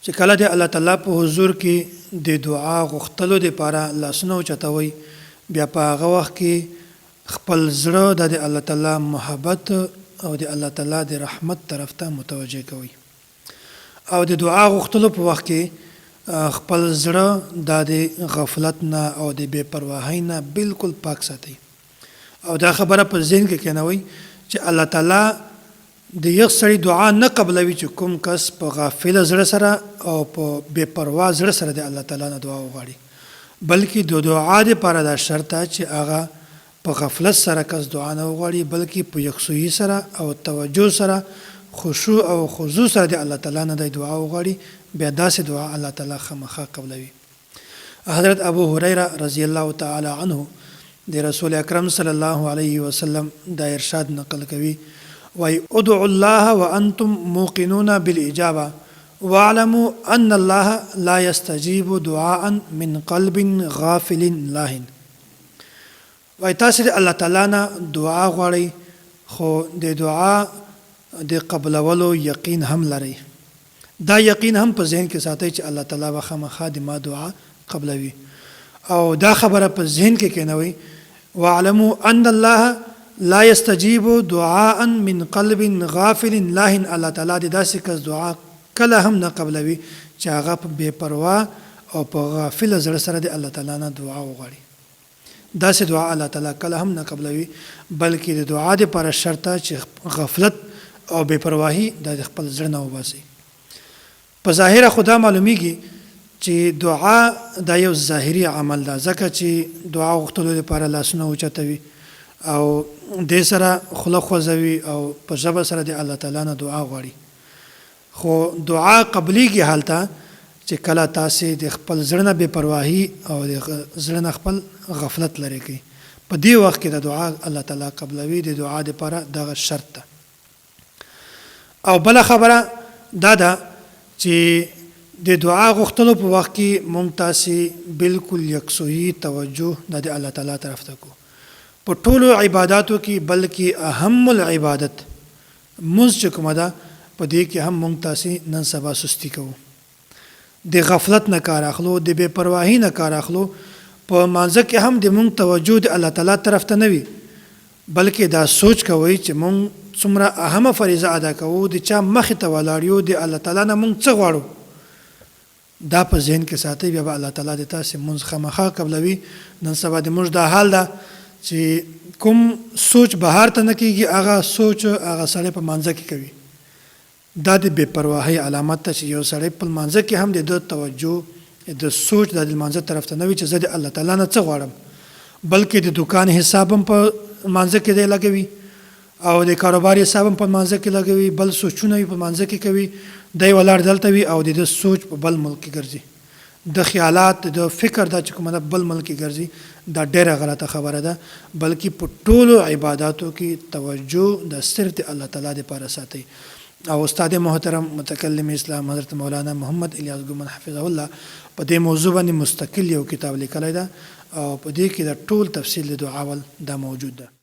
چې کله د الله تعالی په حضور کې د دعا غوښتلو لپاره لاسونه اوچتوئ بیا په هغه وخت کې خپل زړه د الله تعالی محبت او د الله تعالی د رحمت طرف ته متوجه کوئ او د دعا غوښتلو په وخت کې خپل زړه د غفلت نه او د بې پرواهۍ نه بالکل پاک ساتئ او دا خبره په ذهن کې کېنوئ چې الله تعالی د یو سړي دعا نه قبلوي چې کوم کس په غافل زړه سره او په بې پروا زړه سره د الله تعالی نه دعا وغواړي بلکې د دعا لپاره دا شرط ده چې هغه په غفلت سره کس دعا نه وغواړي بلکې په یکسویي سره او توجه سره خشوع او خضوع سره د الله تعالی نه د دعا وغواړي بیا داسې دعا الله تعالی خامخا قبلوي. حضرت ابو هريره رضی الله تعالی عنه د رسول اکرم صلی الله علیه وسلم دا ارشاد نقل کوي وای ادعوا الله وانتم موقنون بالاجابه واعلموا ان الله لا يستجيب دعاء من قلب غافل لاهٍ. وای تاسو الله تعالی نه دعا غواړئ خو د دعا د قبلولو یقین هم لرئ. دا یقین هم په ذهن کې ساتئ چې الله تعالی به خامخا د ما دعا قبلوي او دا خبره په ذهن کې کېنوئ واعلموا ان الله لا يستجيب دعاء من قلب غافل لاهٍ. الله تعالی د داسې کس دعا کله هم نه قبلوي چې هغه په بې پروا او په غافل زړه سره د الله تعالی نه دعا وغواړي. داسې دعا الله تعالی کله هم نه قبلوي بلکې د دعا لپاره شرط ده چې غفلت او بې پرواهي د خپل زړه نه وباسي. په ظاهره خدا معلومیږي چې دعا دا یو ظاهري عمل ده ځکه چې دعا غوښتلو لپاره لاسونه اوچتوي او د سره خوله خوځوي او په ژبه سره د الله تعالی نه دعا غواړي خو دعا قبليږي حالته چې کله تاسې د خپل زړه نه بې پرواهي او د زړه نه خپل غفلت لرې کوي په دې وخت کې د دعا الله تعالی قبلوي د دعا لپاره دغه شرط ده. او بله خبره دا ده چې د دعا غوښتلو په وخت کې مونږ تاسې بالکل یکسویي توجه د الله تعالی طرف ته کوو په ټولو عباداتو کې بلکې اهم العبادت مونځ چې کومه ده په دې کې هم مونږ تاسې نن سبا سستی کوو د غفلت نه کار اخلو د بې پرواهي نه کار اخلو په مانځه کې هم د مونږ توجه د الله تعالی طرف ته نه وي بلکې دا سوچ کوئ چې مونږ څومره اهمه فریضه ادا کوو د چا مخې ته ولاړ یو د الله تعالی نه مونږ څه غواړو دا په ذهن کې ساتئ بیا به الله تعالی د تاسې مونځ خامخا قبلوي. نن سبا د مونږ دا حال ده چې کوم سوچ بهر ته نه کېږي هغه سوچ هغه سړی په مانځه کې کوي. دا د بې پرواهۍ علامت ده چې یو سړی په مانځه کې هم د توجه د سوچ د مانځه طرف ته نه وي چې زه د الله تعالی نه څه غواړم بلکې د دکان حساب هم په مانځه کې دی لګوي او د کاروبار حساب هم په مانځه کې لګوي بل سوچونه په مانځه کې کوي دی ولاړ دلته وي او د سوچ په بل ملک کې ګرځي د خیالات د فکر دا چې کومه بل ملک کې ګرځي دا ډیره غلطه خبره ده بلکې په ټولو عباداتو کې توجه د صرف د الله تعالی لپاره ساتئ. او استاد محترم متکلم اسلام حضرت مولانا محمد الیاس ګومن حفظه الله په دې موضوع باندې مستقل یو کتاب لیکلی ده او په دې کې د ټول تفصیل د دعا ول دا موجود ده.